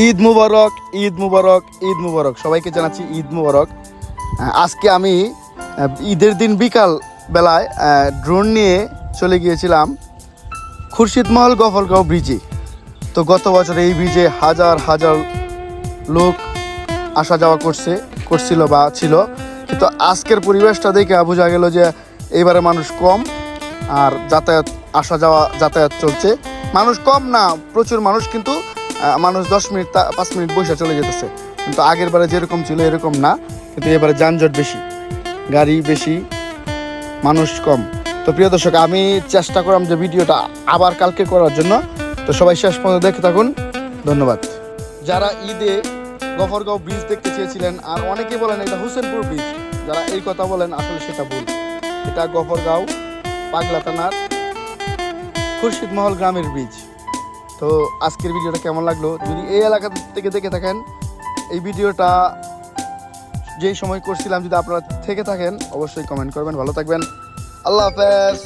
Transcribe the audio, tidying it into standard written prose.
ঈদ মুবারক, ঈদ মুবারক, ঈদ মুবারক, সবাইকে জানাচ্ছি ঈদ মুবারক। আজকে আমি ঈদের দিন বিকাল বেলায় ড্রোন নিয়ে চলে গিয়েছিলাম খুরশিদমহল গফরগাঁও ব্রিজে। তো গত বছর এই ব্রিজে হাজার হাজার লোক আসা যাওয়া করছিল বা ছিল, কিন্তু আজকের পরিবেশটা দেখে বোঝা গেল যে এইবারে মানুষ কম, আর যাতায়াত চলছে। মানুষ কম না, প্রচুর মানুষ, কিন্তু মানুষ 10 মিনিট 5 মিনিট বসে চলে যেতেছে। কিন্তু আগের বারে যেরকম ছিল এরকম না, কিন্তু এবারে যানজট বেশি, গাড়ি বেশি, মানুষ কম। তো প্রিয় দর্শক, আমি চেষ্টা করলাম যে ভিডিওটা আবার কালকে করার জন্য। তো সবাই শেষ পর্যন্ত দেখতে থাকুন, ধন্যবাদ। যারা ঈদে গফরগাঁও ব্রিজ দেখতে চেয়েছিলেন, আর অনেকে বলেন এটা হোসেনপুর ব্রিজ, যারা এই কথা বলেন আসলে সেটা ভুল। এটা গফরগাঁও পাগলা থানার খুরশিদমহল গ্রামের ব্রিজ। তো আজকের ভিডিওটা কেমন লাগলো? যদি এই এলাকা থেকে দেখে থাকেন, এই ভিডিওটা যেই সময় করছিলাম, যদি আপনারা থেকে থাকেন অবশ্যই কমেন্ট করবেন। ভালো থাকবেন, আল্লাহ হাফেজ।